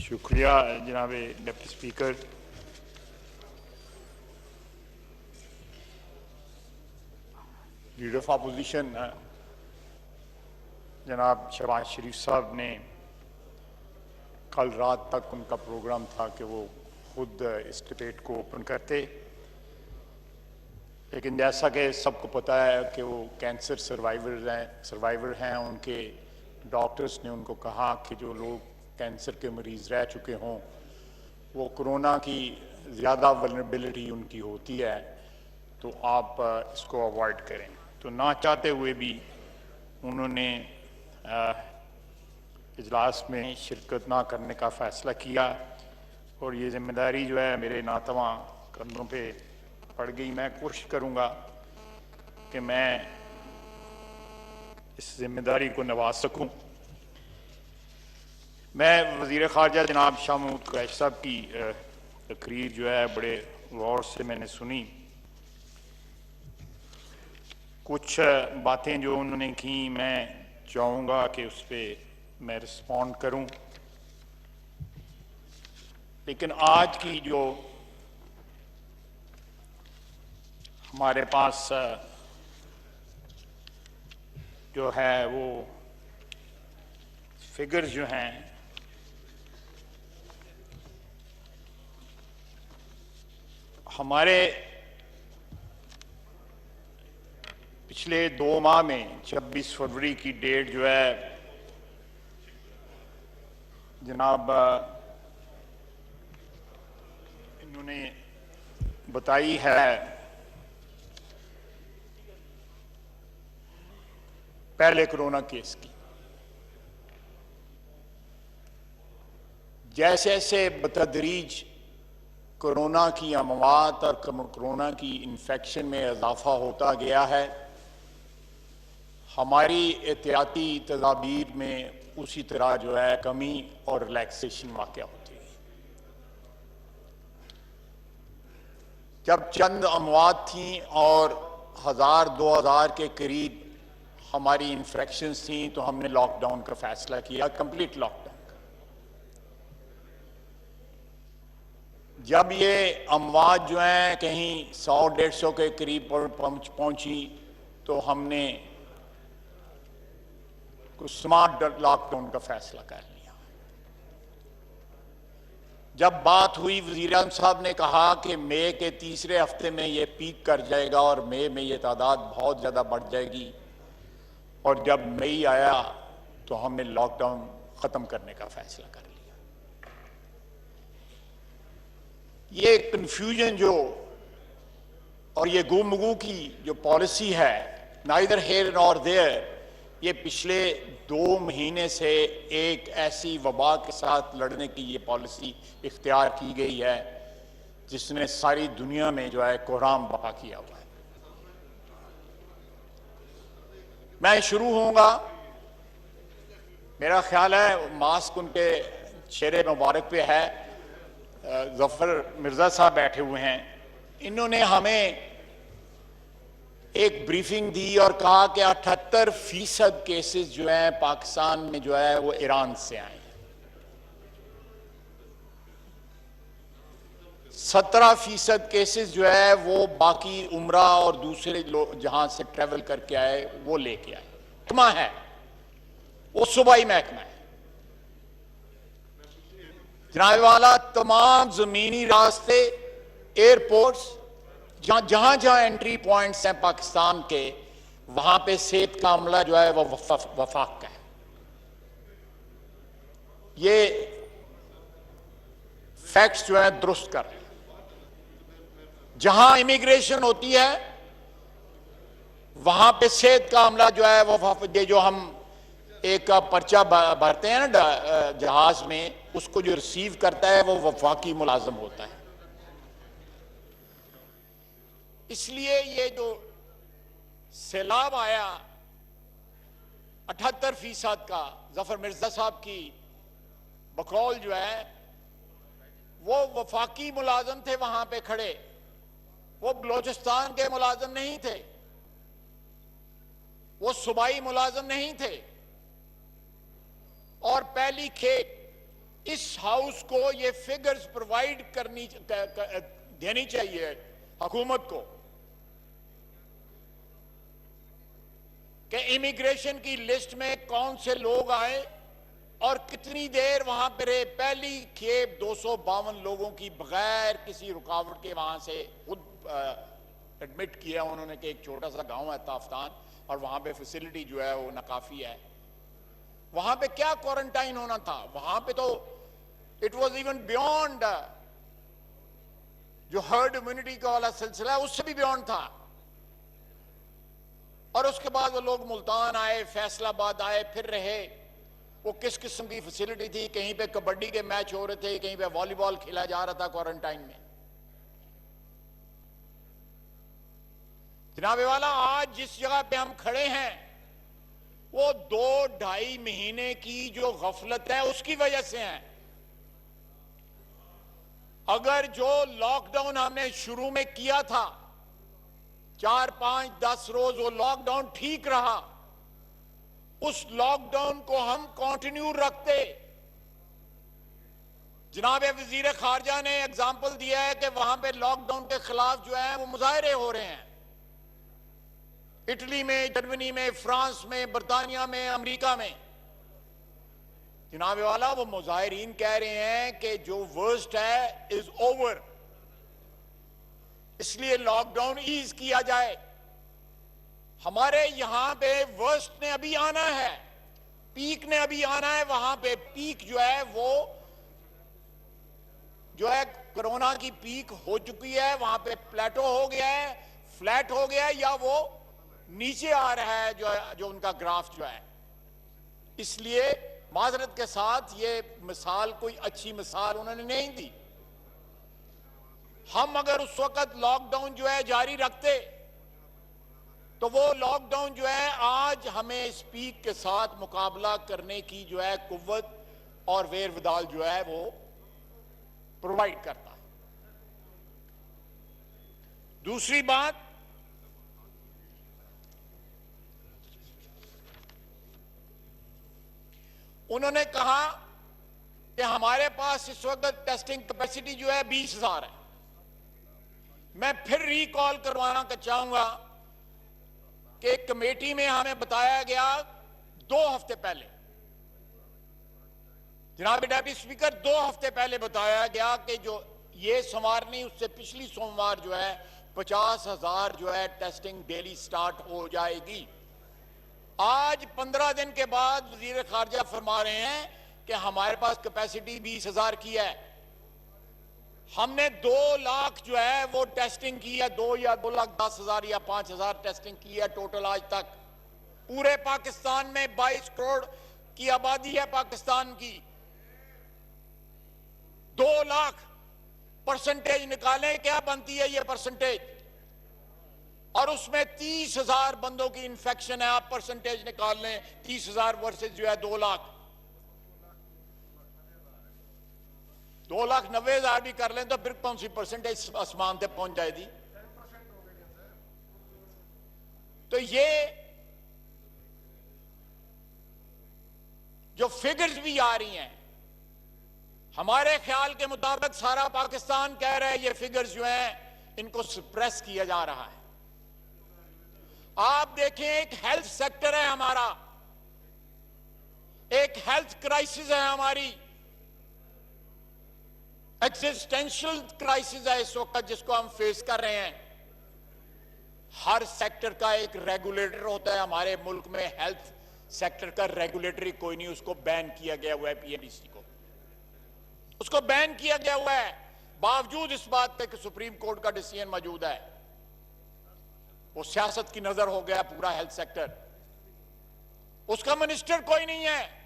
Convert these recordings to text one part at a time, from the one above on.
शुक्रिया जनाब deputy speaker. Leader of opposition जनाब शहबाज शरीफ साहब ने कल रात तक उनका प्रोग्राम था कि वो खुद इस डिबेट को ओपन करते, लेकिन जैसा कि सबको पता है कि वो कैंसर सर्वाइवर हैं। उनके डॉक्टर्स ने उनको कहा कि जो लोग कैंसर के मरीज़ रह चुके हों वो कोरोना की ज़्यादा वल्नरेबिलिटी उनकी होती है, तो आप इसको अवॉइड करें। तो ना चाहते हुए भी उन्होंने इजलास में शिरकत ना करने का फ़ैसला किया और ये ज़िम्मेदारी जो है मेरे नातवा कंधों पे पड़ गई। मैं कोशिश करूँगा कि मैं इस जिम्मेदारी को निभा सकूँ। मैं वज़ीर ख़ारजा जनाब शाह महमूद कुरैशी साहब की तकरीर जो है बड़े गौर से मैंने सुनी। कुछ बातें जो उन्होंने की मैं चाहूँगा कि उस पर मैं रिस्पॉन्ड करूँ, लेकिन आज की जो हमारे पास जो है वो फिगर्स जो हैं हमारे पिछले 2 माह में 26 फरवरी की डेट जो है जनाब इन्होंने बताई है, पहले कोरोना केस की। जैसे जैसे बतदरीज कोरोना की अमवात और कोरोना की इन्फेक्शन में इजाफा होता गया है, हमारी एहतियाती तदाबीर में उसी तरह जो है कमी और रिलैक्सेशन वाक़या होती है। जब चंद अमवात थी और 1000-2000 के करीब हमारी इन्फेक्शंस थी तो हमने लॉकडाउन का फैसला किया, कंप्लीट लॉकडाउन। जब ये अमवात जो हैं कहीं 100-150 के करीब पहुंची तो हमने कुछ स्मार्ट लॉकडाउन का फैसला कर लिया। जब बात हुई वज़ीर आज़म साहब ने कहा कि मई के तीसरे हफ्ते में ये पीक कर जाएगा और मई में ये तादाद बहुत ज़्यादा बढ़ जाएगी, और जब मई आया तो हमने लॉकडाउन ख़त्म करने का फैसला कर लिया। ये कन्फ्यूजन जो और ये गुमगू की जो पॉलिसी है, नाइदर हेयर नॉर देयर, ये पिछले 2 महीने से एक ऐसी वबा के साथ लड़ने की ये पॉलिसी इख्तियार की गई है जिसने सारी दुनिया में जो है कोहराम बपा किया हुआ है। मैं शुरू होऊंगा, मेरा ख्याल है मास्क उनके चेहरे मुबारक पे है, जफर मिर्जा साहब बैठे हुए हैं। इन्होंने हमें एक ब्रीफिंग दी और कहा कि 78% केसेस जो हैं पाकिस्तान में जो है वो ईरान से आए हैं, 17% केसेस जो है वो बाकी उम्रा और दूसरे लोग जहां से ट्रेवल करके आए वो लेके आए। महकमा है वो सूबाई महकमा है जनाब वाला, तमाम जमीनी रास्ते, एयरपोर्ट्स, जहां जहां एंट्री पॉइंट्स हैं पाकिस्तान के, वहां पे सेहत का अमला जो है वो वफाक का है। ये फैक्ट्स जो है दुरुस्त कर रहे हैं। जहां इमिग्रेशन होती है वहां पे सेहत का अमला जो है वो जो हम एक पर्चा भरते हैं ना जहाज में, उसको जो रिसीव करता है वो वफाकी मुलाजम होता है। इसलिए ये जो सैलाब आया 78% का, जफर मिर्जा साहब की बकौल जो है वो वफाकी मुलाजम थे वहां पे खड़े, वो बलोचिस्तान के मुलाजम नहीं थे, वो सूबाई मुलाजम नहीं थे। और पहली खेप इस हाउस को ये फिगर्स प्रोवाइड देनी चाहिए हुकूमत को कि इमिग्रेशन की लिस्ट में कौन से लोग आए और कितनी देर वहां पर रहे। पहली खेप 252 लोगों की बगैर किसी रुकावट के वहां से खुद एडमिट किया उन्होंने कि एक छोटा सा गांव है ताफ्तान और वहां पे फैसिलिटी जो है वो नाकाफी है। वहां पे क्या क्वारंटाइन होना था, वहां पे तो इट वाज इवन बियॉन्ड जो हर्ड इम्यूनिटी का वाला सिलसिला है उससे भी बियॉन्ड था। और उसके बाद वो लोग मुल्तान आए, फैसलाबाद आए, फिर रहे। वो किस किस्म की फैसिलिटी थी, कहीं पे कबड्डी के मैच हो रहे थे, कहीं पे वॉलीबॉल खेला जा रहा था क्वारंटाइन में। जनाबे वाला आज जिस जगह पे हम खड़े हैं वो 2-2.5 महीने की जो गफलत है उसकी वजह से है। अगर जो लॉकडाउन हमने शुरू में किया था 4, 5, 10 रोज वो लॉकडाउन ठीक रहा, उस लॉकडाउन को हम कंटिन्यू रखते। जनाब वजीर खारजा ने एग्जाम्पल दिया है कि वहां पे लॉकडाउन के खिलाफ जो है वो मुजाहरे हो रहे हैं, इटली में, जर्मनी में, फ्रांस में, बरतानिया में, अमेरिका में। जनाब वाला वो मुजाहिरीन कह रहे हैं कि जो वर्स्ट है इज ओवर, इसलिए लॉकडाउन ईज किया जाए। हमारे यहां पे वर्स्ट ने अभी आना है, पीक ने अभी आना है। वहां पे पीक जो है वो जो है कोरोना की पीक हो चुकी है, वहां पे प्लेटो हो गया है, फ्लैट हो गया है, या वो नीचे आ रहा है जो उनका ग्राफ जो है। इसलिए माजरत के साथ ये मिसाल कोई अच्छी मिसाल उन्होंने नहीं दी। हम अगर उस वक्त लॉकडाउन जो है जारी रखते तो वो लॉकडाउन जो है आज हमें इस पीक के साथ मुकाबला करने की जो है कुव्वत और वेर विदाल जो है वो प्रोवाइड करता है। दूसरी बात, उन्होंने कहा कि हमारे पास इस वक्त टेस्टिंग कैपेसिटी जो है 20,000 है। मैं फिर रिकॉल करवाना चाहूंगा कि कमेटी में हमें बताया गया 2 हफ्ते पहले, जनाब डिप्टी स्पीकर, 2 हफ्ते पहले बताया गया कि जो ये सोमवार नहीं उससे पिछली सोमवार जो है 50,000 जो है टेस्टिंग डेली स्टार्ट हो जाएगी। आज 15 दिन के बाद वजीर खारजा फरमा रहे हैं कि हमारे पास कैपेसिटी 20,000 की है। हमने 2 लाख जो है वो टेस्टिंग की है, 2 या 2,10,000 या 5,000 टेस्टिंग की है टोटल आज तक। पूरे पाकिस्तान में 22 करोड़ की आबादी है पाकिस्तान की। 2 लाख परसेंटेज निकालें, क्या बनती है ये परसेंटेज, और उसमें 30,000 बंदों की इंफेक्शन है। आप परसेंटेज निकाल लें, 30,000 वर्सेज जो है 2 लाख, 2,90,000 भी कर लें तो फिर कौन सी परसेंटेज आसमान तक पहुंच जाएगी। तो ये जो फिगर्स भी आ रही हैं, हमारे ख्याल के मुताबिक सारा पाकिस्तान कह रहा है ये फिगर्स जो हैं इनको सप्रेस किया जा रहा है। आप देखें, एक हेल्थ सेक्टर है हमारा, एक हेल्थ क्राइसिस है हमारी, एक्सिस्टेंशियल क्राइसिस है इस वक्त जिसको हम फेस कर रहे हैं। हर सेक्टर का एक रेगुलेटर होता है हमारे मुल्क में। हेल्थ सेक्टर का रेगुलेटरी कोई नहीं, उसको बैन किया गया हुआ है, पीएमडीसी को उसको बैन किया गया हुआ है, बावजूद इस बात पे कि सुप्रीम कोर्ट का डिसीजन मौजूद है। वो सियासत की नजर हो गया पूरा हेल्थ सेक्टर, उसका मिनिस्टर कोई नहीं है।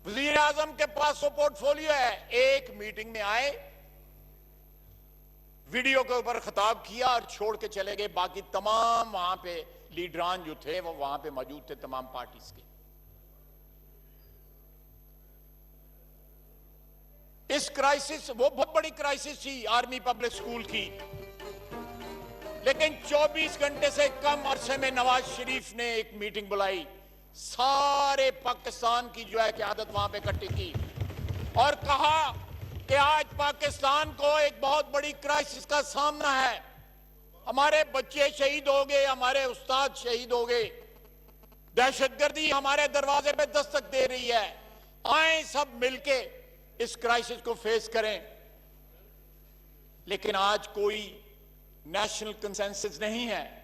वजीर आजम के पास वो पोर्टफोलियो है। एक मीटिंग में आए, वीडियो के ऊपर खिताब किया और छोड़ के चले गए। बाकी तमाम वहां पे लीडरान जो थे वो वहां पे मौजूद थे, तमाम पार्टीज के। इस क्राइसिस, वो बहुत बड़ी क्राइसिस थी आर्मी पब्लिक स्कूल की, लेकिन 24 घंटे से कम अरसे में नवाज शरीफ ने एक मीटिंग बुलाई सारे पाकिस्तान की जो है क़यादत वहां पे इकट्ठी की और कहा कि आज पाकिस्तान को एक बहुत बड़ी क्राइसिस का सामना है, हमारे बच्चे शहीद हो गए, हमारे उस्ताद शहीद हो गए, दहशतगर्दी हमारे दरवाजे पे दस्तक दे रही है, आए सब मिलके इस क्राइसिस को फेस करें। लेकिन आज कोई नेशनल कंसेंसस नहीं है।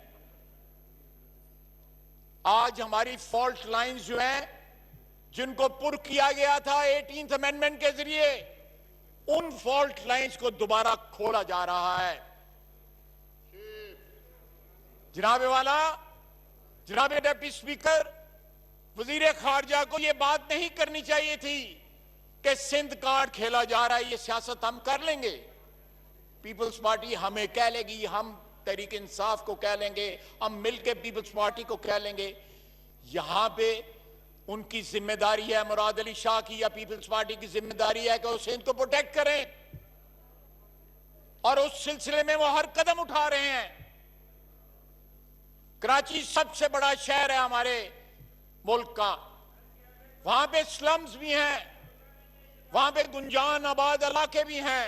आज हमारी फॉल्ट लाइंस जो हैं, जिनको पुर किया गया था 18th अमेंडमेंट के जरिए, उन फॉल्ट लाइंस को दोबारा खोला जा रहा है। जनाबे वाला, जनाबे डिप्टी स्पीकर, वजीर खारजा को यह बात नहीं करनी चाहिए थी कि सिंध कार्ड खेला जा रहा है, ये सियासत हम कर लेंगे। पीपल्स पार्टी हमें कह लेगी, हम तहरीक इंसाफ को कह लेंगे, हम मिलकर पीपल्स पार्टी को कह लेंगे। यहां पे उनकी जिम्मेदारी है, मुराद अली शाह की या पीपल्स पार्टी की जिम्मेदारी है कि वो सिंध को प्रोटेक्ट करें, और उस सिलसिले में वो हर कदम उठा रहे हैं। कराची सबसे बड़ा शहर है हमारे मुल्क का, वहां पे स्लम्स भी हैं, वहां पे गुंजान आबाद इलाके भी हैं,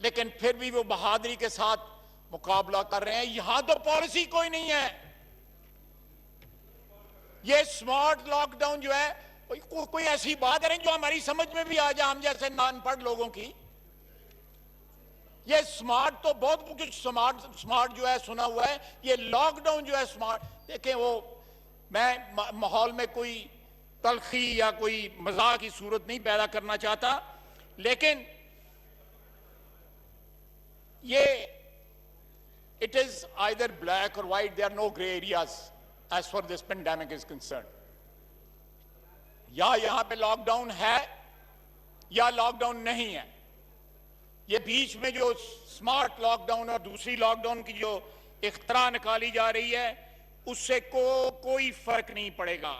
लेकिन फिर भी वो बहादुरी के साथ मुकाबला कर रहे हैं। यहां तो पॉलिसी कोई नहीं है। ये स्मार्ट लॉकडाउन जो है, कोई ऐसी बात करें जो हमारी समझ में भी आ जाए, हम जैसे अनपढ़ लोगों की। ये स्मार्ट तो बहुत कुछ स्मार्ट जो है सुना हुआ है, ये लॉकडाउन जो है स्मार्ट। देखें, वो मैं माहौल में कोई तलखी या कोई मजाक की सूरत नहीं पैदा करना चाहता, लेकिन ये it is either black or white, there are no grey areas as for this pandemic is concern. या यहां पे लॉकडाउन है या लॉकडाउन नहीं है। ये बीच में जो स्मार्ट लॉकडाउन और दूसरी लॉकडाउन की जो इख्तरा निकाली जा रही है, उससे कोई फर्क नहीं पड़ेगा।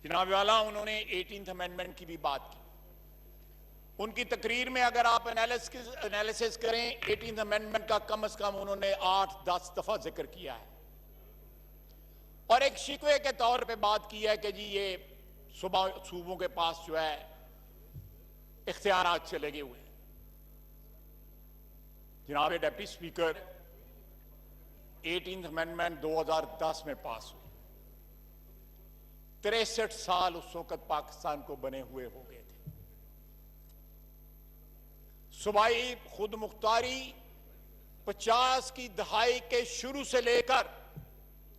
जनाब वाला, उन्होंने 18th अमेंडमेंट की भी बात की। उनकी तकरीर में अगर आप एनालिसिस करें, 18th अमेंडमेंट का कम से कम उन्होंने 8-10 दफा जिक्र किया है, और एक शिकवे के तौर पे बात की है कि जी ये सूबों के पास जो है इख्तियारात चले गए हुए हैं। जनाब डिप्टी स्पीकर, 18th अमेंडमेंट 2010 में पास हुई, 63 साल उस वक्त पाकिस्तान को बने हुए हो गए थे। सूबाई खुद मुख्तारी 50 की दहाई के शुरू से लेकर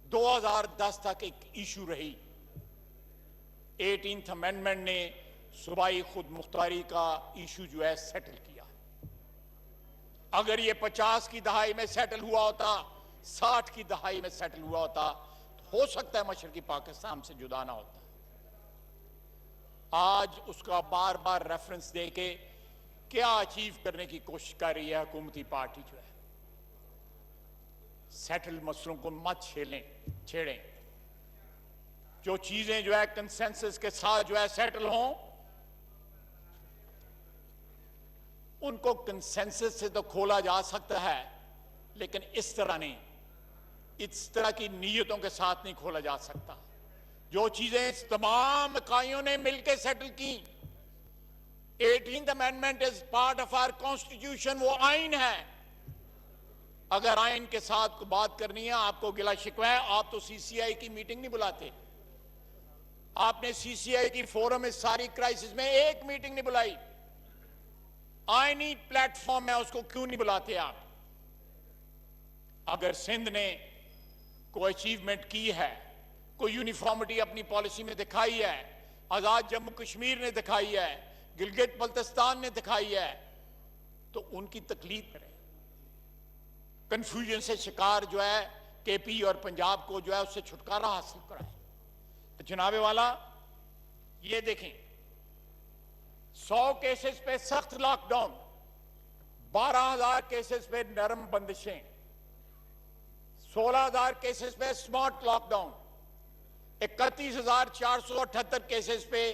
2010 तक एक इशू रही। 18th अमेंडमेंट ने सूबाई खुद मुख्तारी का इशू जो है सेटल किया। अगर ये 50 की दहाई में सेटल हुआ होता, 60 की दहाई में सेटल हुआ होता, तो हो सकता है मशरकी पाकिस्तान से जुदा ना होता। आज उसका बार बार रेफरेंस देके क्या अचीव करने की कोशिश कर रही है हुकूमती पार्टी जो है। सेटल मसलों को मत छेड़ें। जो चीजें जो है कंसेंसस के साथ जो है सेटल हों, उनको कंसेंसस से तो खोला जा सकता है, लेकिन इस तरह नहीं, इस तरह की नीयतों के साथ नहीं खोला जा सकता। जो चीजें तमाम इकाइयों ने मिलकर सेटल की, 18th amendment is part of our constitution, वो आइन है। अगर आइन के साथ बात करनी है, आपको गिला शिकवा है, आप तो सीसीआई की मीटिंग नहीं बुलाते। आपने सीसीआई की फोरम इस सारी क्राइसिस में एक मीटिंग नहीं बुलाई। आईनी प्लेटफॉर्म है, उसको क्यों नहीं बुलाते आप? अगर सिंध ने कोई अचीवमेंट की है, कोई यूनिफॉर्मिटी अपनी पॉलिसी में दिखाई है, आजाद जम्मू कश्मीर ने दिखाई है, गिलगित बल्तिस्तान ने दिखाई है, तो उनकी तकलीफ करें। कंफ्यूजन से शिकार जो है केपी और पंजाब को जो है उससे छुटकारा हासिल कराए। तो जनाबे वाला, ये देखें, 100 केसेस पे सख्त लॉकडाउन, 12,000 केसेस पे नरम बंदिशें, 16,000 केसेस पे स्मार्ट लॉकडाउन, 31,478 केसेस पे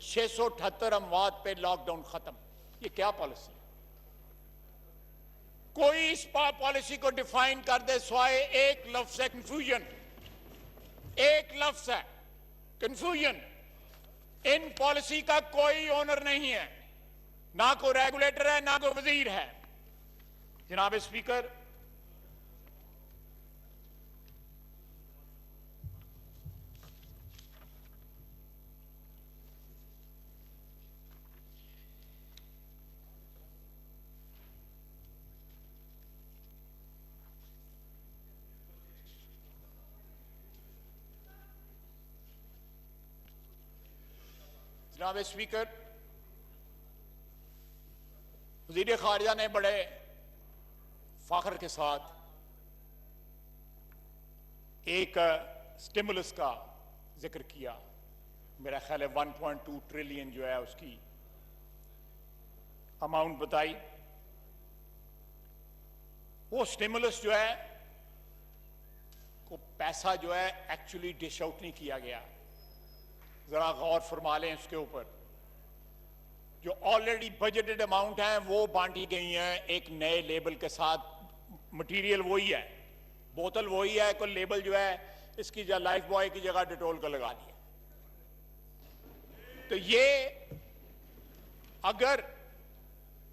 678 अमवात पे लॉकडाउन खत्म। ये क्या पॉलिसी? कोई इस पॉलिसी को डिफाइन कर दे, स्वाए एक लफ्ज है कंफ्यूजन, एक लफ्ज है। कंफ्यूजन। इन पॉलिसी का कोई ओनर नहीं है, ना कोई रेगुलेटर है, ना कोई वजीर है। जनाब स्पीकर, जनाब स्पीकर, वजीर खारजा ने बड़े फख्र के साथ एक स्टिमुलस का जिक्र किया। मेरा ख्याल है 1.2 ट्रिलियन जो है उसकी अमाउंट बताई। वो स्टिमुलस जो है को पैसा जो है एक्चुअली डिश आउट नहीं किया गया। जरा गौर फरमा लें इसके ऊपर। जो ऑलरेडी बजटेड अमाउंट है वो बांटी गई है एक नए लेबल के साथ। मटेरियल वही है, बोतल वही है, कोई लेबल जो है इसकी जगह लाइफ बॉय की जगह डिटोल का लगा दिया। तो ये अगर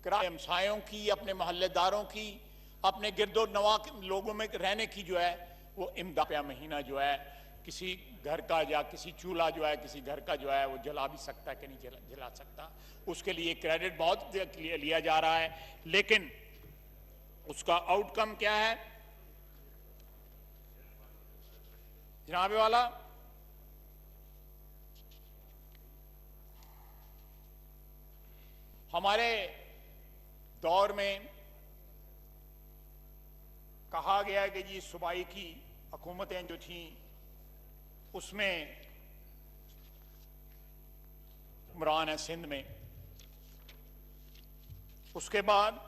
हमसायों की, अपने मोहल्लेदारों की, अपने गिरदो नवा लोगों में रहने की जो है वो इमदाद महीना जो है किसी घर का या किसी चूल्हा जो है किसी घर का जो है वो जला भी सकता है कि नहीं जला सकता, उसके लिए क्रेडिट बहुत लिया जा रहा है। लेकिन उसका आउटकम क्या है जनाब वाला? हमारे दौर में कहा गया है कि जी सूबाई की हुकूमतें जो थीं उसमें हुक्मरान है सिंध में, उसके बाद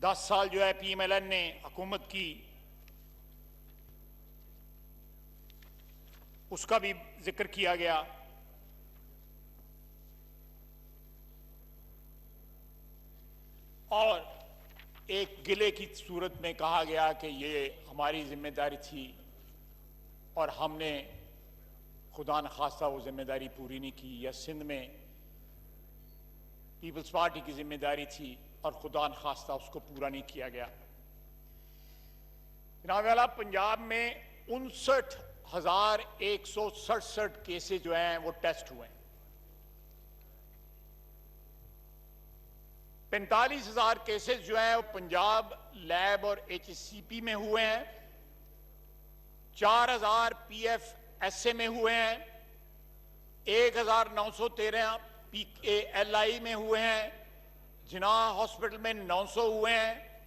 10 साल जो है PMLN ने हुकूमत की, उसका भी जिक्र किया गया। और एक गिले की सूरत में कहा गया कि ये हमारी जिम्मेदारी थी और हमने खुदा न खास्ता वो जिम्मेदारी पूरी नहीं की, या सिंध में पीपल्स पार्टी की जिम्मेदारी थी और खुदा न खास्ता उसको पूरा नहीं किया गया। जनाब वाला, पंजाब में 59,167 केसेस जो हैं वो टेस्ट हुए हैं। 45,000 केसेस जो हैं वो पंजाब लैब और HCP में हुए हैं, 4,000 PFSA में हुए हैं, 1,913 PALI में हुए हैं, जिनाह हॉस्पिटल में 900 हुए हैं,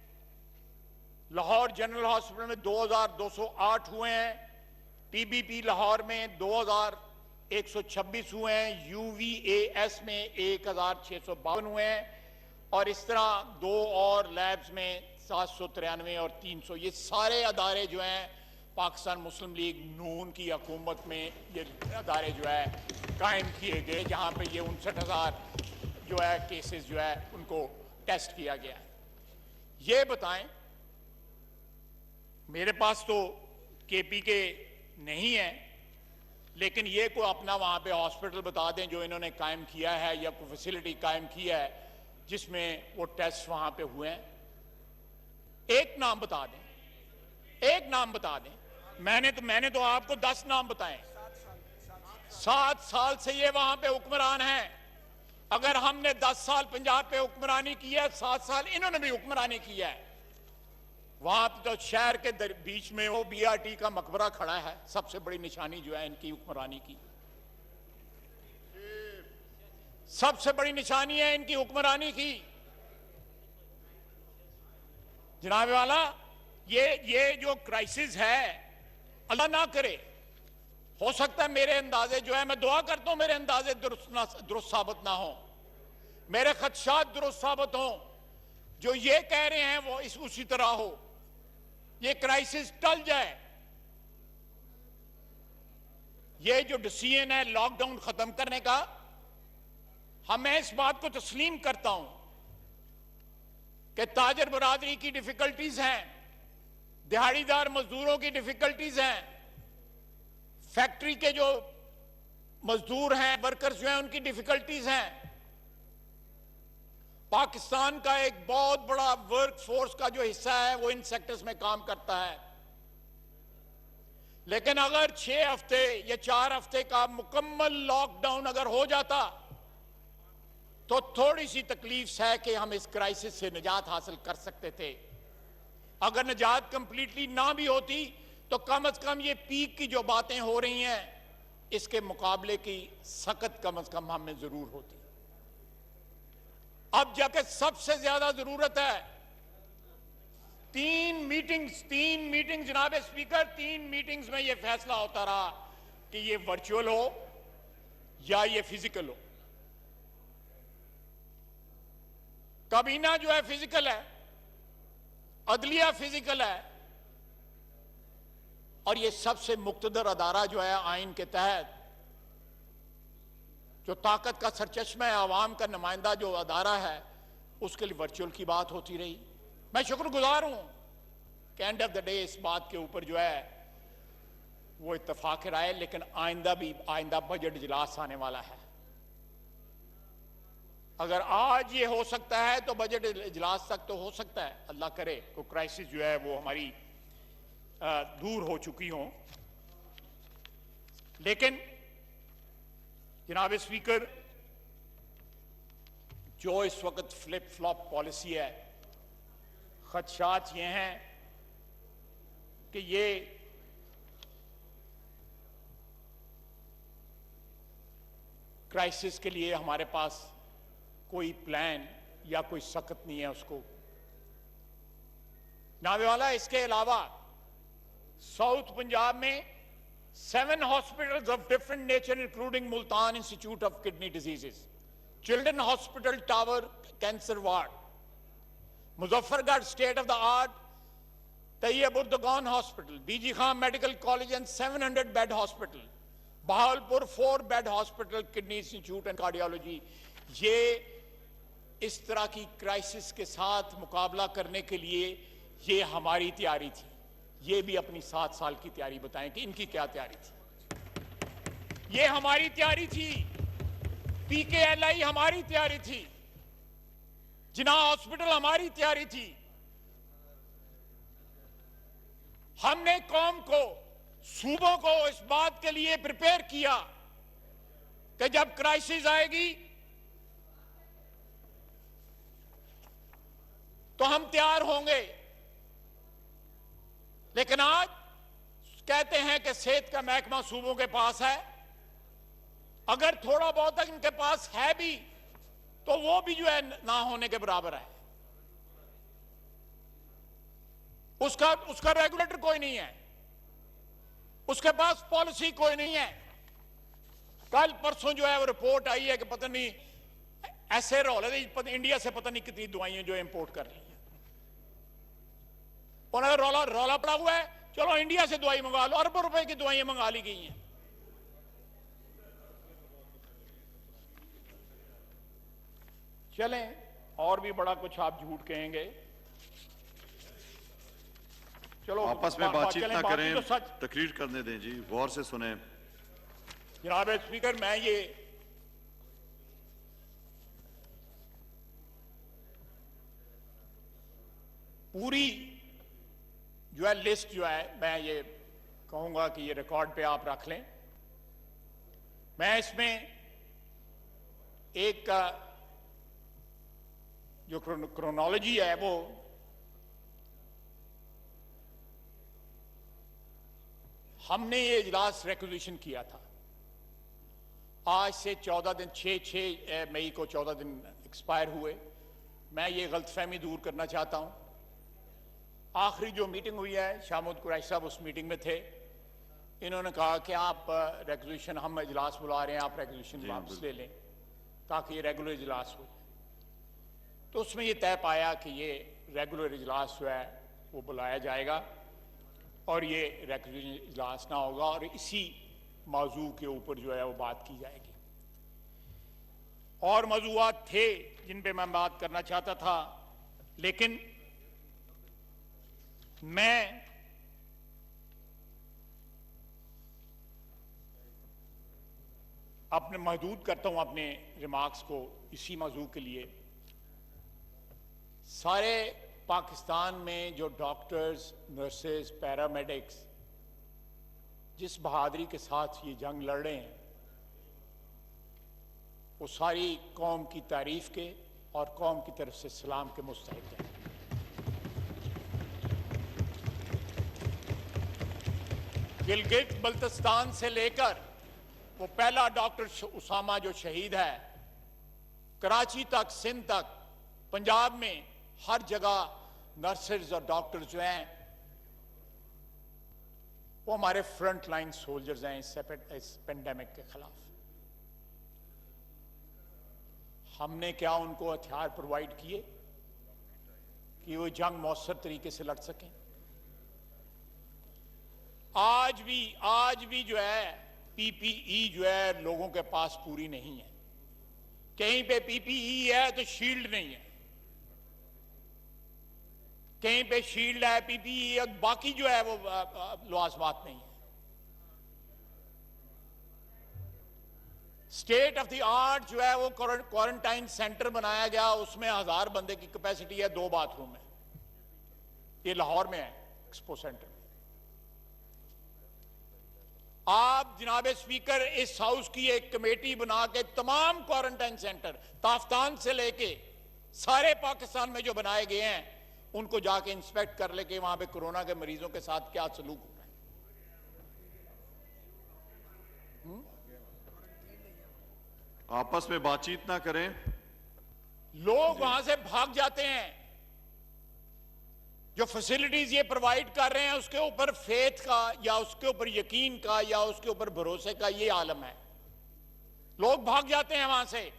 लाहौर जनरल हॉस्पिटल में 2,208 हुए हैं, TBP लाहौर में 2,126 हुए हैं, UVAS में 1,652 हुए हैं, और इस तरह 2 और लैब्स में 793 और 300। ये सारे अदारे जो हैं पाकिस्तान मुस्लिम लीग नून की हुकूमत में ये अदारे जो है कायम किए गए, जहाँ पे ये 59,000 जो है केसेस जो है उनको टेस्ट किया गया है। ये बताएं, मेरे पास तो KPK नहीं है, लेकिन ये कोई अपना वहाँ पे हॉस्पिटल बता दें जो इन्होंने कायम किया है या कोई फैसिलिटी कायम किया है जिसमें वो टेस्ट वहाँ पे हुए हैं। एक नाम बता दें, एक नाम बता दें। मैंने तो आपको 10 नाम बताए। 7 साल से ये वहां पे हुक्मरान हैं। अगर हमने 10 साल पंजाब पे हुक्मरानी की है, 7 साल इन्होंने भी हुक्मरानी की है। वहां तो शहर के बीच में वो BRT का मकबरा खड़ा है, सबसे बड़ी निशानी जो है इनकी हुक्मरानी की, सबसे बड़ी निशानी है इनकी हुक्मरानी की। जनाब वाला, ये जो क्राइसिस है, अल्लाह ना करे, हो सकता है मेरे अंदाजे जो है, मैं दुआ करता हूं मेरे अंदाजे दुरुस्त साबित ना हो, मेरे खदशात दुरुस्त साबित हो, जो ये कह रहे हैं वो उसी तरह हो, ये क्राइसिस टल जाए। ये जो डिसीजन है लॉकडाउन खत्म करने का, मैं इस बात को तस्लीम करता हूं कि ताजर बरादरी की डिफिकल्टीज हैं, दिहाड़ीदार मजदूरों की डिफिकल्टीज हैं, फैक्ट्री के जो मजदूर हैं, वर्कर्स जो हैं, उनकी डिफिकल्टीज हैं। पाकिस्तान का एक बहुत बड़ा वर्क फोर्स का जो हिस्सा है वो इन सेक्टर्स में काम करता है, लेकिन अगर 6 हफ्ते या 4 हफ्ते का मुकम्मल लॉकडाउन अगर हो जाता तो थोड़ी सी तकलीफ है कि हम इस क्राइसिस से निजात हासिल कर सकते थे। अगर निजात कंप्लीटली ना भी होती तो कम से कम ये पीक की जो बातें हो रही हैं इसके मुकाबले की सख्त कम से कम हमें जरूर होती। अब जाके सबसे ज्यादा जरूरत है 3 मीटिंग्स जनाब स्पीकर, 3 मीटिंग्स में यह फैसला होता रहा कि ये वर्चुअल हो या ये फिजिकल हो। काबीना जो है फिजिकल है, अदलिया फिजिकल है, और ये सबसे मुक्तदर अदारा जो है आइन के तहत जो ताकत का सरचश्मा है, आवाम का नुमाइंदा जो अदारा है, उसके लिए वर्चुअल की बात होती रही। मैं शुक्रगुजार हूं कि एंड ऑफ द डे इस बात के ऊपर जो है वो इत्तफाक राय, लेकिन आइंदा बजट इजलास आने वाला है। अगर आज ये हो सकता है तो बजट इजलास तक तो हो सकता है, अल्लाह करे को क्राइसिस जो है वो हमारी दूर हो चुकी हो। लेकिन जनाब स्पीकर, जो इस वक्त फ्लिप फ्लॉप पॉलिसी है, खदशात ये हैं कि ये क्राइसिस के लिए हमारे पास कोई प्लान या कोई सख्त नहीं है उसको नावे वाला। इसके अलावा साउथ पंजाब में 7 hospitals of different nature including Multan institute of kidney diseases, children hospital tower cancer ward, Muzaffargarh state of the art Tayyab Erdogan hospital, DG Khan medical college and 700 bed hospital, Bahawalpur 4 bed hospital kidney institute and cardiology. ये इस तरह की crisis के साथ मुकाबला करने के लिए ये हमारी तैयारी थी। ये भी अपनी 7 साल की तैयारी बताएं कि इनकी क्या तैयारी थी। ये हमारी तैयारी थी, पीकेएलआई हमारी तैयारी थी, जिना हॉस्पिटल हमारी तैयारी थी। हमने कौम को, सूबों को इस बात के लिए प्रिपेयर किया कि जब क्राइसिस आएगी तो हम तैयार होंगे। लेकिन आज कहते हैं कि सेहत का महकमा सूबों के पास है, अगर थोड़ा बहुत इनके पास है भी तो वो भी जो है ना होने के बराबर है। उसका रेगुलेटर कोई नहीं है, उसके पास पॉलिसी कोई नहीं है। कल परसों जो है वो रिपोर्ट आई है कि पता नहीं ऐसे रौले इंडिया से पता नहीं कितनी दवाइयां जो इंपोर्ट कर रही हैं। और अगर रौला पड़ा हुआ है, चलो इंडिया से दवाई मंगा लो, अरबों रुपए की दवाइयां मंगा ली गई हैं। चलें, और भी बड़ा कुछ आप झूठ कहेंगे। चलो आपस में बातचीत ना करें, तो सच तकरीर करने दें जी, गौर से सुने। जनाब स्पीकर, मैं ये पूरी जो है लिस्ट जो है मैं ये कहूंगा कि ये रिकॉर्ड पे आप रख लें। मैं इसमें एक जो क्रोनोलॉजी है वो हमने ये इजलास रिक्वेजिशन किया था आज से 14 दिन, 6 मई को 14 दिन एक्सपायर हुए। मैं ये गलतफहमी दूर करना चाहता हूं। आखिरी जो मीटिंग हुई है, शामुद कुरैशी साहब उस मीटिंग में थे। इन्होंने कहा कि आप रेगुलेशन, हम इजलास बुला रहे हैं, आप रेगुलेशन वापस ले लें ताकि ये रेगुलर इजलास हो। तो उसमें ये तय पाया कि ये रेगुलर इजलास जो है वो बुलाया जाएगा और ये रेगुलर इजलास ना होगा और इसी मौजू के ऊपर जो है वो बात की जाएगी। और मौजूआत थे जिन पे मैं बात करना चाहता था, लेकिन मैं अपने महदूद करता हूं अपने रिमार्क्स को इसी मौजू के लिए। सारे पाकिस्तान में जो डॉक्टर्स, नर्सेज, पैरामेडिक्स जिस बहादुरी के साथ ये जंग लड़ रहे हैं, वो सारी कौम की तारीफ के और कौम की तरफ से सलाम के मुस्तहिक हैं। गिलगित बल्तिस्तान से लेकर वो पहला डॉक्टर उसामा जो शहीद है, कराची तक, सिंध तक, पंजाब में हर जगह नर्सेज और डॉक्टर्स जो हैं वो हमारे फ्रंट लाइन सोल्जर्स हैं इस पेंडेमिक के खिलाफ। हमने क्या उनको हथियार प्रोवाइड किए कि वो जंग मौसर तरीके से लड़ सकें? आज भी जो है पीपीई जो है लोगों के पास पूरी नहीं है। कहीं पे पीपीई है तो शील्ड नहीं है, कहीं पे शील्ड है, पीपीई, और बाकी जो है वो लवाजमात नहीं है। स्टेट ऑफ द आर्ट जो है वो क्वारंटाइन सेंटर बनाया गया, उसमें 1000 बंदे की कैपेसिटी है, 2 बाथरूम है। ये लाहौर में है, एक्सपो सेंटर में। आप जनाब स्पीकर इस हाउस की एक कमेटी बना के तमाम क्वारंटाइन सेंटर ताफ्तान से लेके सारे पाकिस्तान में जो बनाए गए हैं उनको जाके इंस्पेक्ट कर ले कि वहां पे कोरोना के मरीजों के साथ क्या सलूक हो रहा है। आपस में बातचीत ना करें। लोग वहां से भाग जाते हैं। जो फैसिलिटीज ये प्रोवाइड कर रहे हैं उसके ऊपर फेथ का या उसके ऊपर यकीन का या उसके ऊपर भरोसे का ये आलम है। लोग भाग जाते हैं वहां से।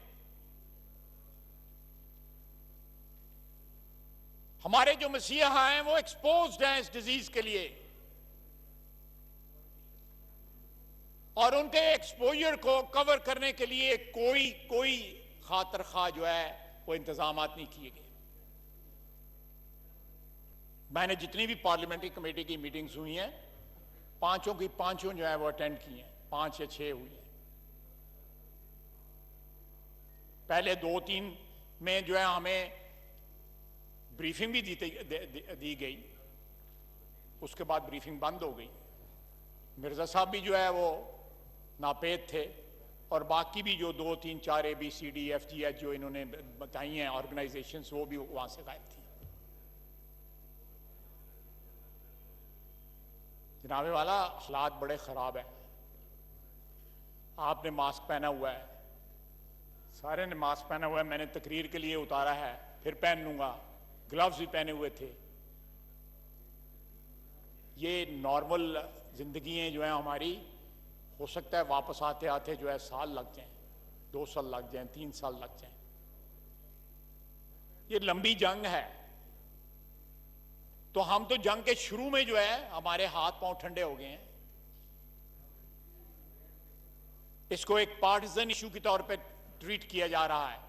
हमारे जो मसीहा हैं वो एक्सपोज्ड हैं इस डिजीज के लिए, और उनके एक्सपोजर को कवर करने के लिए कोई खातर खा जो है वो इंतजाम नहीं किए गए। मैंने जितनी भी पार्लियामेंट्री कमेटी की मीटिंग्स हुई हैं, पांचों की पांचों जो है वो अटेंड की हैं, 5 या 6 हुई हैं। पहले 2-3 में जो है हमें ब्रीफिंग भी दी गई, उसके बाद ब्रीफिंग बंद हो गई। मिर्जा साहब भी जो है वो नापेद थे, और बाकी भी जो 2-3-4 ABCDFGH जो इन्होंने बताई हैं ऑर्गेनाइजेशंस, वो भी वहां से गायब थी। जनाबे वाला, हालात बड़े खराब है। आपने मास्क पहना हुआ है, सारे ने मास्क पहना हुआ है, मैंने तकरीर के लिए उतारा है, फिर पहन लूंगा। ग्लव्स भी पहने हुए थे। ये नॉर्मल जिंदगी जो है हमारी, हो सकता है वापस आते आते जो है साल लग जाएं, 2 साल लग जाएं, 3 साल लग जाएं। ये लंबी जंग है। तो हम तो जंग के शुरू में जो है हमारे हाथ पांव ठंडे हो गए हैं। इसको एक पार्टिजन इशू के तौर पे ट्रीट किया जा रहा है।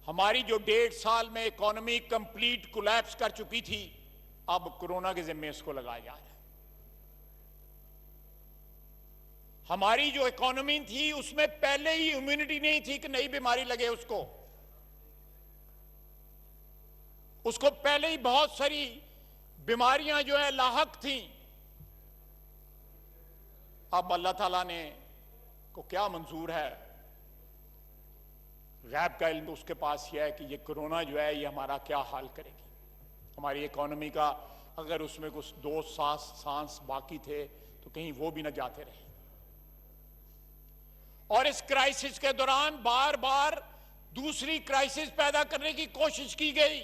हमारी जो 1.5 साल में इकोनॉमी कंप्लीट कोलैप्स कर चुकी थी, अब कोरोना के जिम्मे इसको लगाया जा रहा है। हमारी जो इकोनॉमी थी उसमें पहले ही इम्यूनिटी नहीं थी कि नई बीमारी लगे उसको पहले ही बहुत सारी बीमारियां जो है लाहक थी। अब अल्लाह ताला ने को क्या मंजूर है, गैब का इल्म उसके पास यह है कि ये कोरोना जो है ये हमारा क्या हाल करेगी। हमारी इकोनॉमी का अगर उसमें कुछ 2 सांस बाकी थे तो कहीं वो भी ना जाते रहे। और इस क्राइसिस के दौरान बार बार दूसरी क्राइसिस पैदा करने की कोशिश की गई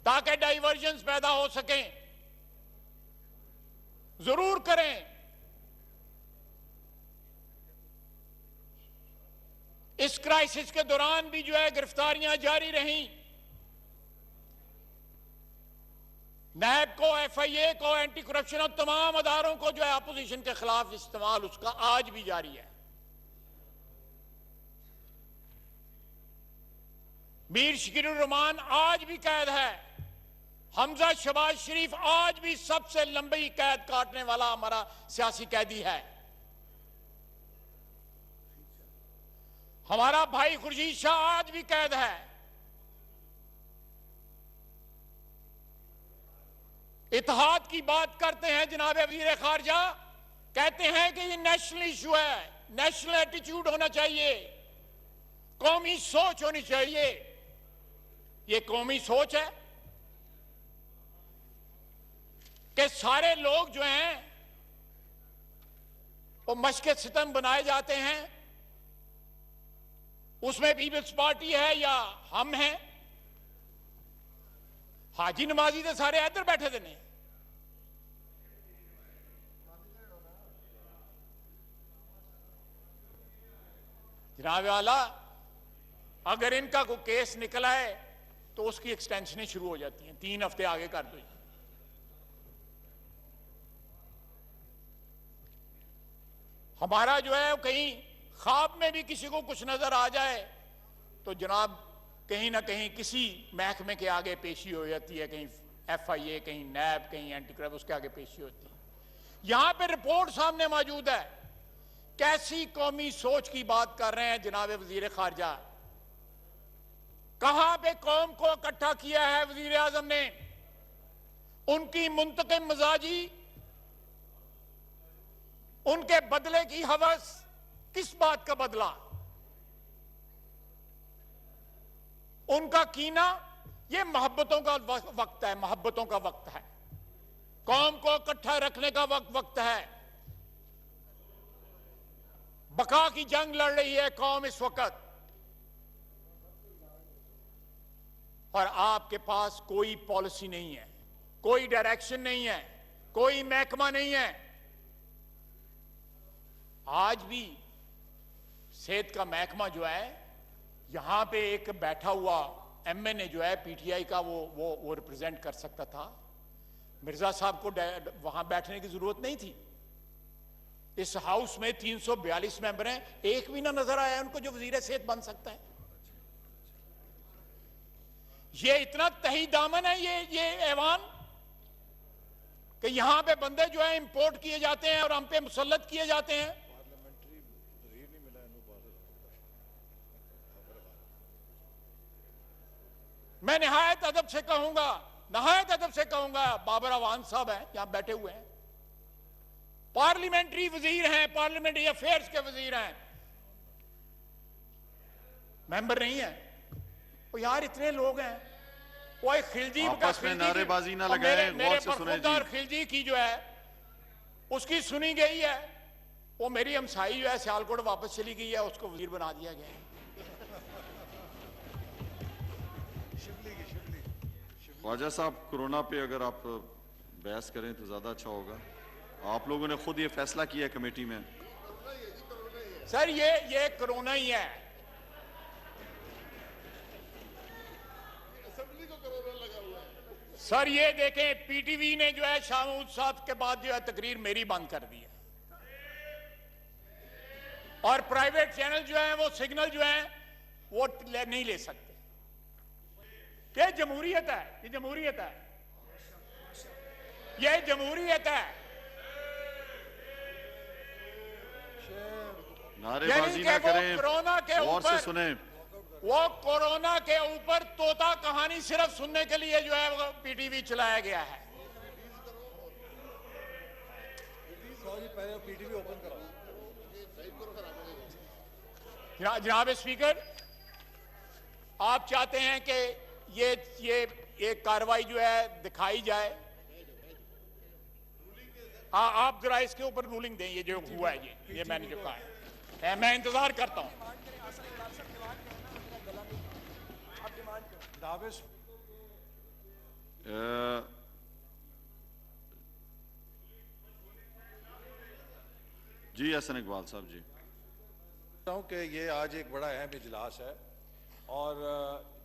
ताकि डाइवर्जन्स पैदा हो सकें। जरूर करें। इस क्राइसिस के दौरान भी जो है गिरफ्तारियां जारी रहीं। नैब को, FIA को, एंटी करप्शन और तमाम अदारों को जो है अपोजिशन के खिलाफ इस्तेमाल उसका आज भी जारी है। मीर शकीरुर रहमान आज भी कैद है। हमजा शहबाज शरीफ आज भी सबसे लंबी कैद काटने वाला हमारा सियासी कैदी है। हमारा भाई खुर्शीद शाह आज भी कैद है। इत्तेहाद की बात करते हैं जनाब वजीर खारजा, कहते हैं कि ये नेशनल इशू है, नेशनल एटीट्यूड होना चाहिए, कौमी सोच होनी चाहिए। ये कौमी सोच है कि सारे लोग जो हैं वो मशक़ सितम बनाए जाते हैं, उसमें पीपल्स पार्टी है या हम हैं। हाजी नमाजी तो सारे इधर बैठे थे ने। जनाब वाला, अगर इनका कोई केस निकला है तो उसकी एक्सटेंशनें शुरू हो जाती हैं, 3 हफ्ते आगे कर दो। हमारा जो है कहीं ख्वाब में भी किसी को कुछ नजर आ जाए तो जनाब कहीं ना कहीं किसी महकमे के आगे पेशी हो जाती है, कहीं FIA, कहीं नैब, कहीं एंटी करप्शन, उसके आगे पेशी होती है। यहां पे रिपोर्ट सामने मौजूद है। कैसी कौमी सोच की बात कर रहे हैं जनाब वजीर खारजा? कहां पे कौम को इकट्ठा किया है वजीर आजम ने? उनकी मुंतकिम मिजाजी, उनके बदले की हवस, किस बात का बदला? उनका कीना, ये मोहब्बतों का वक्त है, मोहब्बतों का वक्त है, कौम को इकट्ठा रखने का वक्त है। बका की जंग लड़ रही है कौम इस वक्त, और आपके पास कोई पॉलिसी नहीं है, कोई डायरेक्शन नहीं है, कोई महकमा नहीं है। आज भी सेहत का महकमा जो है, यहां पे एक बैठा हुआ MNA जो है PTI का, वो रिप्रेजेंट कर सकता था। मिर्जा साहब को वहां बैठने की जरूरत नहीं थी। इस हाउस में 342 मेंबर हैं, एक भी ना नजर आया उनको जो वजीर सेहत बन सकता है। ये इतना तही दामन है ये ऐवान कि यहां पे बंदे जो है इंपोर्ट किए जाते हैं और हम पे मुसल्लत किए जाते हैं। मैं नहायत अदब से कहूंगा, नहायत अदब से कहूंगा, बाबर अवान साहब हैं यहां बैठे हुए हैं, पार्लियामेंट्री वजीर हैं, पार्लियामेंट्री अफेयर्स के वजीर हैं, मेंबर नहीं है। वो यार इतने लोग हैं, वो एक खिलजी आपस में नारेबाजी ना लगाएं, गौर से सुने जी। खिलजी की जो है उसकी सुनी गई है। वो मेरी हमसाई जो है सियालकोट वापस चली गई है, उसको वजीर बना दिया गया है। ख्वाजा साहब, कोरोना पे अगर आप बहस करें तो ज्यादा अच्छा होगा। आप लोगों ने खुद ये फैसला किया है कमेटी में। सर ये कोरोना ही है। सर ये देखें, PTV ने जो है शामूद साहब के बाद जो है तकरीर मेरी बंद कर दी है, और प्राइवेट चैनल जो है वो सिग्नल जो है वो नहीं ले सकते। ये जमहूरियत है, ये जमहूरियत है, ये जमहूरियत है। नारेबाजी ना करें, कोरोना के गौर से ऊपर, सुने। वो कोरोना के ऊपर तोता कहानी सिर्फ सुनने के लिए जो है वो PTV चलाया गया है। जनाब स्पीकर, आप चाहते हैं कि ये कार्रवाई जो है दिखाई जाए। हाँ, आप जरा इसके ऊपर रूलिंग दें, ये जो हुआ है ये मैंने जो कहा है, मैं इंतजार करता हूं। जी हसन इकबाल साहब जी। कि ये आज एक बड़ा अहम इजलास है, और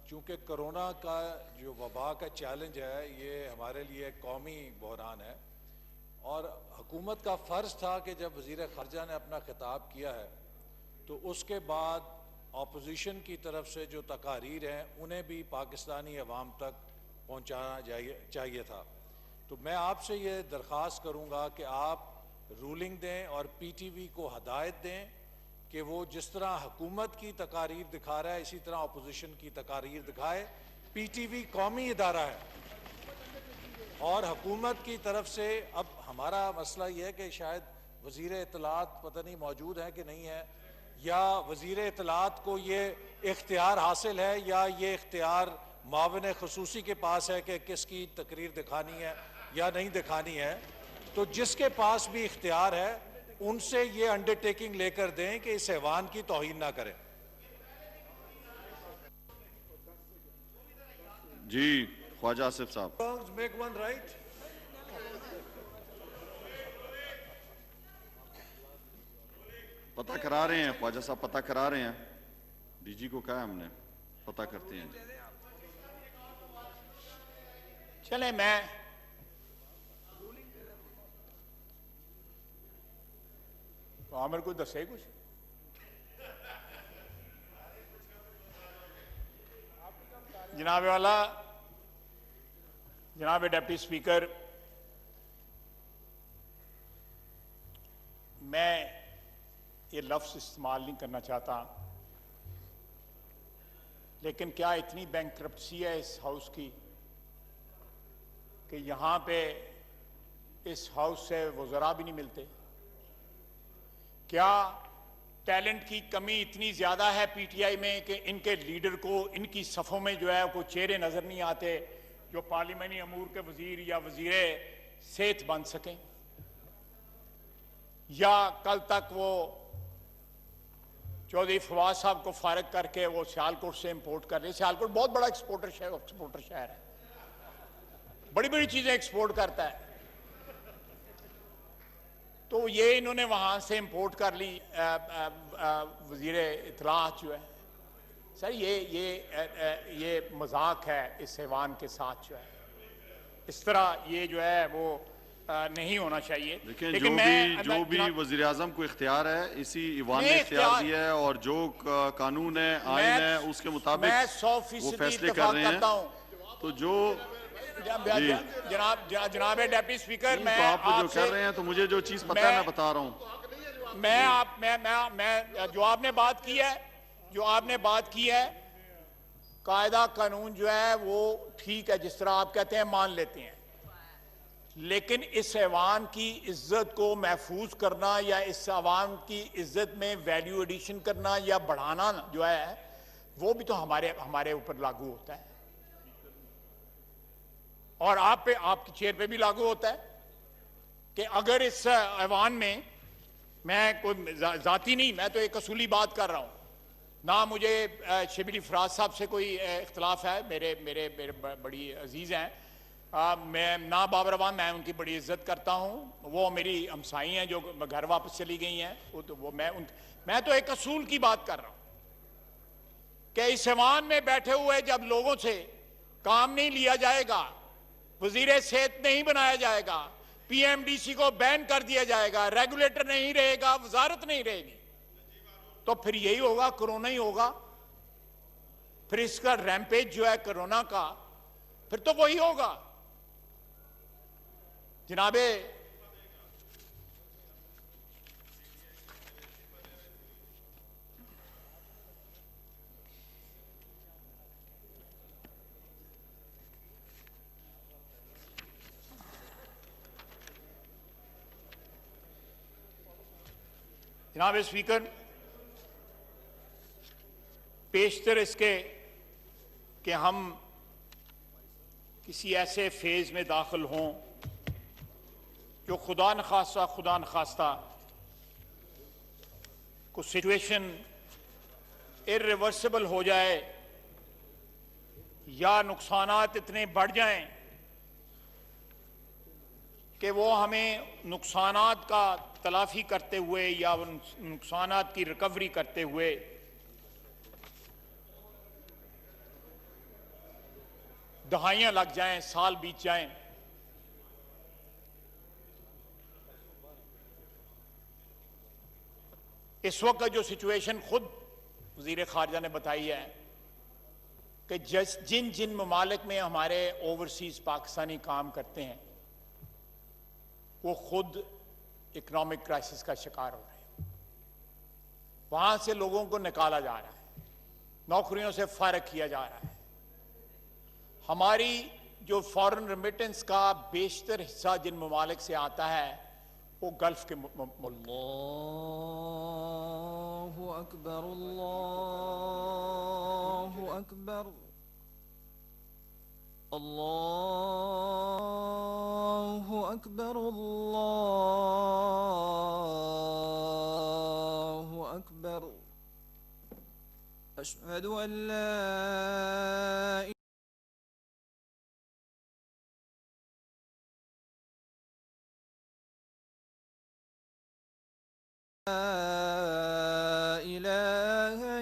चूंकि कोरोना का जो वबा का चैलेंज है ये हमारे लिए कौमी बहरान है, और हुकूमत का फ़र्ज़ था कि जब वज़ीर ख़ारजा ने अपना खिताब किया है तो उसके बाद अपोजिशन की तरफ से जो तकारीर हैं उन्हें भी पाकिस्तानी अवाम तक पहुँचाना चाहिए था। तो मैं आपसे ये दरख्वास्त करूँगा कि आप रूलिंग दें और PTV को हदायत दें कि वो जिस तरह हुकूमत की तकारीर दिखा रहा है इसी तरह अपोजिशन की तकारीर दिखाए। पीटीवी कौमी इदारा है और हुकूमत की तरफ से अब हमारा मसला ये है कि शायद वज़ीर इत्तलात पता नहीं मौजूद है कि नहीं है, या वज़ीर इत्तलात को ये इख्तियार हासिल है या ये इख्तियार मावन खसूसी के पास है कि किसकी तकरीर दिखानी है या नहीं दिखानी है। तो जिसके पास भी इख्तियार है उनसे ये अंडरटेकिंग लेकर दें कि इस ऐवान की तौहीन ना करें। जी ख्वाजा आसिफ साहब। Make one right. पता करा रहे हैं ख्वाजा साहब, पता करा रहे हैं, डीजी को कहा है हमने, पता करते हैं। चले मैं तो आमिर को दसे कुछ। जनाब वाला, जनाब डिप्टी स्पीकर, मैं ये लफ्ज़ इस्तेमाल नहीं करना चाहता, लेकिन क्या इतनी बैंकरप्सी है इस हाउस की कि यहाँ पे इस हाउस से वज़रा भी नहीं मिलते? क्या टैलेंट की कमी इतनी ज़्यादा है पीटीआई में कि इनके लीडर को इनकी सफ़ों में जो है वो चेहरे नज़र नहीं आते जो पार्लिमानी अमूर के वज़ीर या वज़ीर सेहत बन सकें? या कल तक वो चौधरी फवाद साहब को फारिग करके वो सियालकोट से इंपोर्ट कर रहे। सियालकोट बहुत बड़ा एक्सपोर्टर शहर है, बड़ी बड़ी चीज़ें एक्सपोर्ट करता है, तो ये इन्होंने वहां से इंपोर्ट कर ली। वजीर इत्तलात जो है सर, ये मजाक है इस ऐवान के साथ जो है, इस तरह ये जो है वो नहीं होना चाहिए। लेकिन जो भी वजीर आजम को इख्तियार है इसी ईवान ने इख्तियार दिया है और जो कानून है आइन है उसके मुताबिक वो फैसले कर रहे हैं। तो जो जनाब डिप्टी स्पीकर, मैं आप जो कर रहे हैं तो मुझे जो चीज पता है मैं बता रहा हूँ। मैं जो आपने बात की है कायदा कानून जो है वो ठीक है, जिस तरह आप कहते हैं मान लेते हैं, लेकिन इस ऐवान की इज्जत को महफूज करना या इस ऐवान की इज्जत में वैल्यू एडिशन करना या बढ़ाना जो है वो भी तो हमारे ऊपर लागू होता है और आपकी चेयर पे भी लागू होता है कि अगर इस ऐवान में, मैं कोई जाती नहीं, मैं तो एक असूली बात कर रहा हूं ना, मुझे शिबली फराज साहब से कोई इख्तलाफ है, मेरे बड़ी अजीज हैं, मैं ना बाबरवान, मैं उनकी बड़ी इज्जत करता हूं, वो मेरी हमसाई हैं जो घर वापस चली गई हैं, मैं तो एक असूल की बात कर रहा हूं कि इस ऐवान में बैठे हुए जब लोगों से काम नहीं लिया जाएगा, वजीर सेहत नहीं बनाया जाएगा, पीएमडीसी को बैन कर दिया जाएगा, रेगुलेटर नहीं रहेगा, वजारत नहीं रहेगी, तो फिर यही होगा, कोरोना ही होगा। फिर इसका रैम्पेज जो है कोरोना का, फिर तो वही होगा। जनाबे जनाब स्पीकर, पेशतर इसके कि हम किसी ऐसे फेज में दाखिल हों जो खुदा नखास्ता कुछ सिचुएशन इर्रिवर्सिबल हो जाए या नुकसानात इतने बढ़ जाएं कि वो हमें नुकसानात का तलाफी करते हुए या नुकसानात की रिकवरी करते हुए दहाइयां लग जाएं, साल बीत जाएं। इस वक्त जो सिचुएशन खुद वजीर खारजा ने बताई है कि जिन जिन ममालिक में हमारे ओवरसीज पाकिस्तानी काम करते हैं वो खुद इकोनॉमिक क्राइसिस का शिकार हो रहे हैं, वहां से लोगों को निकाला जा रहा है, नौकरियों से फारिग किया जा रहा है। हमारी जो फॉरेन रेमिटेंस का बेशतर हिस्सा जिन ममालिक से आता है वो गल्फ के मुल्क। अल्लाहु अकबर, अल्लाहु अकबर, अल्लाहु अकबर, अल्लाहु अकबर। अशहदु अन ला इलाहा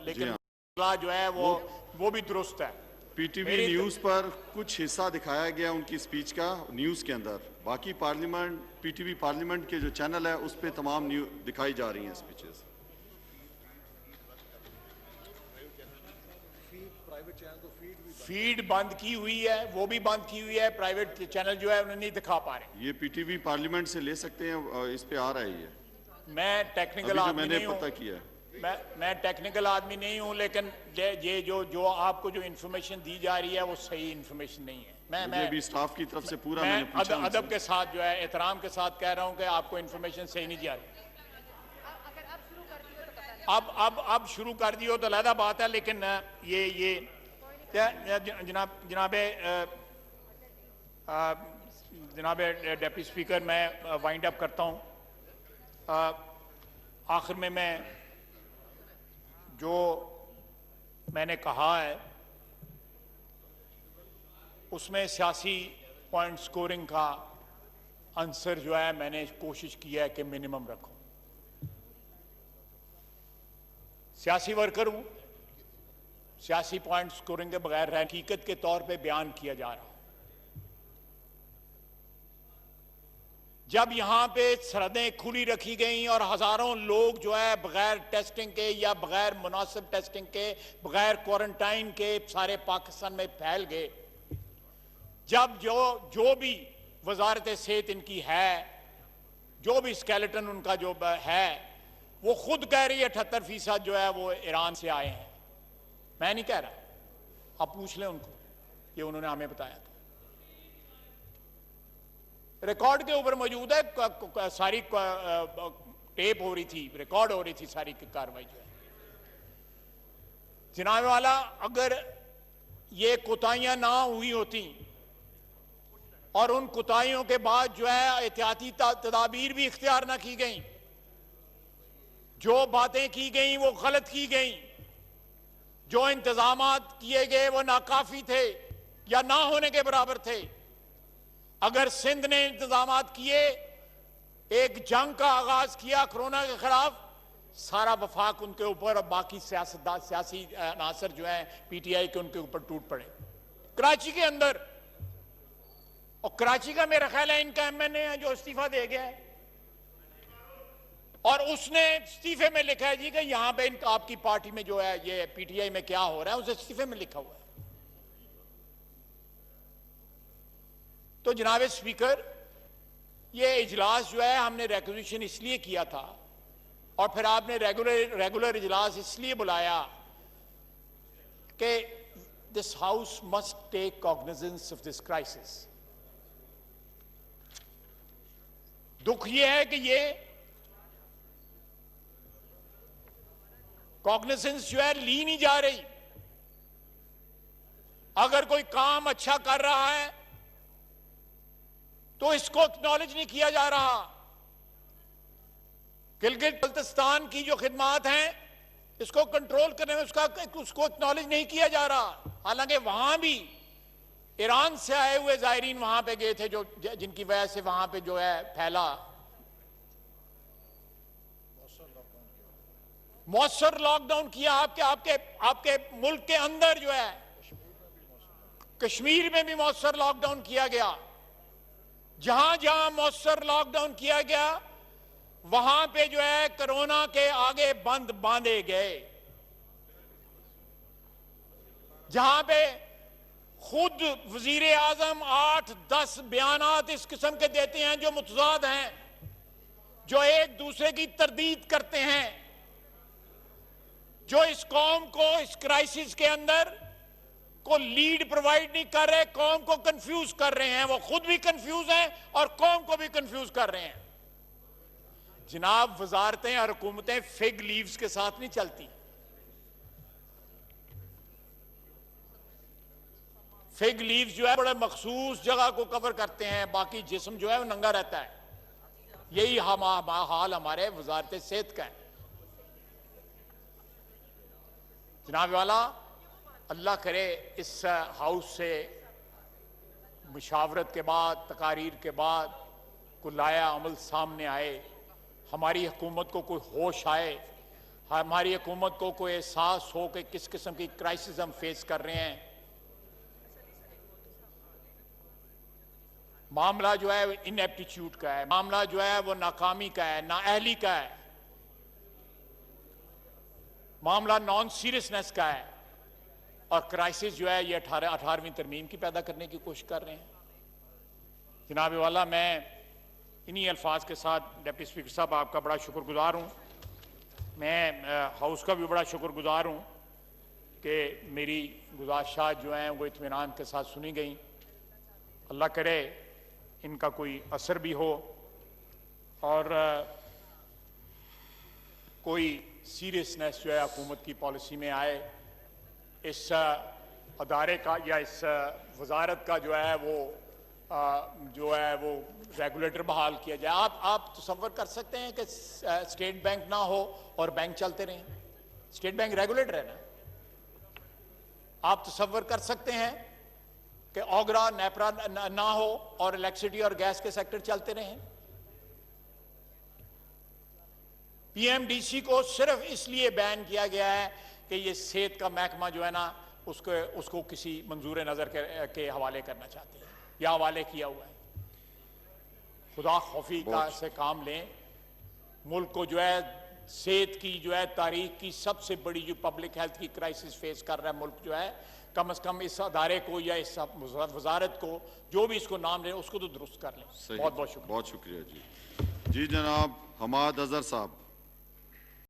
लेकिन जो है वो भी दुरुस्त है। पीटीवी न्यूज पर कुछ हिस्सा दिखाया गया उनकी स्पीच का न्यूज के अंदर, बाकी पार्लियामेंट पीटीवी पार्लियामेंट के जो चैनल है उस पे तमाम न्यूज दिखाई जा रही हैं स्पीचेस। फीड बंद की हुई है, वो भी बंद की हुई है, प्राइवेट चैनल जो है उन्हें नहीं दिखा पा रहे। ये पीटीवी पार्लियामेंट से ले सकते हैं, इस पे आ रहा है ये। मैं टेक्निकल आदमी मैंने नहीं हूं, पता किया मैं टेक्निकल आदमी नहीं हूं, लेकिन ये जो आपको जो इन्फॉर्मेशन दी जा रही है वो सही इन्फॉर्मेशन नहीं है। मैं भी स्टाफ की तरफ से पूरा मैं मैंने पूछा अदब के साथ जो है, एहतराम के साथ कह रहा हूं कि आपको इन्फॉर्मेशन सही नहीं जा रही। अब शुरू कर दियो तो अलग बात है, लेकिन ये जनाब डिप्टी स्पीकर, मैं वाइंड अप करता हूं। आखिर में मैं जो मैंने कहा है उसमें सियासी पॉइंट स्कोरिंग का आंसर जो है मैंने कोशिश की है कि मिनिमम रखूं। सियासी वर्कर हूं, सियासी पॉइंट स्कोरिंग के बगैर हकीकत के तौर पे बयान किया जा रहा। जब यहां पे सरहदें खुली रखी गई और हजारों लोग जो है बगैर टेस्टिंग के या बगैर मुनासिब टेस्टिंग के, बगैर क्वारंटाइन के सारे पाकिस्तान में फैल गए, जब जो भी वजारत सेहत इनकी है, जो भी स्केलेटन उनका जो है, वो खुद कह रही है 78% जो है वो ईरान से आए हैं। मैं नहीं कह रहा, आप पूछ लें उनको, ये उन्होंने हमें बताया था। रिकॉर्ड के ऊपर मौजूद है, सारी टेप हो रही थी, रिकॉर्ड हो रही थी सारी कार्रवाई जो है। जनाब वाला, अगर ये कोताहियां ना हुई होती और उन कोताहियों के बाद जो है एहतियाती तदाबीर भी इख्तियार ना की गई, जो बातें की गई वो गलत की गई, जो इंतजामात किए गए वो नाकाफी थे या ना होने के बराबर थे। अगर सिंध ने इंतजामात किए, एक जंग का आगाज किया कोरोना के खिलाफ, सारा वफाक उनके ऊपर और बाकी सियासी अनासर जो है पीटीआई के उनके ऊपर टूट पड़े। कराची के अंदर और कराची का मेरा ख्याल है इनका एमएनए है जो इस्तीफा दे गया है, और उसने इस्तीफे में लिखा है जी कि यहां पे इनका आपकी पार्टी में जो है ये पीटीआई में क्या हो रहा है, उसे इस्तीफे में लिखा हुआ है। तो जनाब स्पीकर, ये इजलास जो है हमने रिक्वेजिशन इसलिए किया था और फिर आपने रेगुलर इजलास इसलिए बुलाया कि this house must take cognizance of this crisis. दुख ये है कि ये कॉग्निजेंस जो है ली नहीं जा रही। अगर कोई काम अच्छा कर रहा है तो इसको एक्नॉलेज नहीं किया जा रहा। गिलगित बल्तिस्तान की जो खिदमात हैं इसको कंट्रोल करने में उसको एक्नॉलेज नहीं किया जा रहा, हालांकि वहां भी ईरान से आए हुए जायरीन वहां पे गए थे जो जिनकी वजह से वहां पे जो है फैला मौसर लॉकडाउन किया। आपके आपके आपके मुल्क के अंदर जो है कश्मीर में भी मौसर लॉकडाउन किया गया। जहां जहां मौसर लॉकडाउन किया गया वहां पे जो है कोरोना के आगे बंद बांधे गए। जहां पे खुद वजीर आजम 8-10 बयानात इस किस्म के देते हैं जो मुतजाद हैं, जो एक दूसरे की तरदीद करते हैं, जो इस कौम को इस क्राइसिस के अंदर को लीड प्रोवाइड नहीं कर रहे, कौम को कंफ्यूज कर रहे हैं। वो खुद भी कंफ्यूज हैं और कौम को भी कंफ्यूज कर रहे हैं। जनाब, वजारतें और हुकूमतें फिग लीव्स के साथ नहीं चलती। फिग लीव्स जो है बड़े मखसूस जगह को कवर करते हैं, बाकी जिस्म जो है वो नंगा रहता है। यही हाल हमारे वजारत सेहत का है। जनाब वाला, अल्लाह करे इस हाउस से मुशावरत के बाद, तकारीर के बाद को लाया अमल सामने आए, हमारी हुकूमत को कोई होश आए, हमारी हुकूमत को कोई एहसास हो कि किस किस्म की क्राइसिस हम फेस कर रहे हैं। मामला जो है इनएप्टीट्यूड का है, मामला जो है वो नाकामी का है, नाअहली का है, मामला नॉन सीरियसनेस का है, और क्राइसिस जो है ये 18वीं तरमीम की पैदा करने की कोशिश कर रहे हैं। जनाब वाला, मैं इन्हीं अल्फाज के साथ डिप्टी स्पीकर साहब आपका बड़ा शुक्रगुजार हूँ। मैं हाउस का भी बड़ा शुक्रगुजार हूँ कि मेरी गुजारिशात जो हैं वो इत्मीनान के साथ सुनी गई। अल्लाह करे इनका कोई असर भी हो और कोई सीरियसनेस जो है हुकूमत की पॉलिसी में आए। इस अदारे का या इस वजारत का जो है वो रेगुलेटर बहाल किया जाए। आप तसव्वुर कर सकते हैं कि स्टेट बैंक ना हो और बैंक चलते रहें? स्टेट बैंक रेगुलेटर है ना। आप तसव्वुर कर सकते हैं कि ओगरा नेपरा ना हो और इलेक्ट्रिसिटी और गैस के सेक्टर चलते रहें? पीएमडीसी को सिर्फ इसलिए बैन किया गया है कि ये सेहत का महकमा जो है ना उसको किसी मंजूर नजर के हवाले करना चाहते हैं या हवाले किया हुआ है। खुदा खौफी का से काम लें। मुल्क को जो है सेहत की जो है तारीख की सबसे बड़ी जो पब्लिक हेल्थ की क्राइसिस फेस कर रहा है मुल्क जो है, कम से कम इस अदारे को या इस वजारत को जो भी इसको नाम ले उसको तो दुरुस्त कर लें। बहुत बहुत शुक्रिया। बहुत शुक्रिया जी। जी जनाब हमाद अजहर साहब।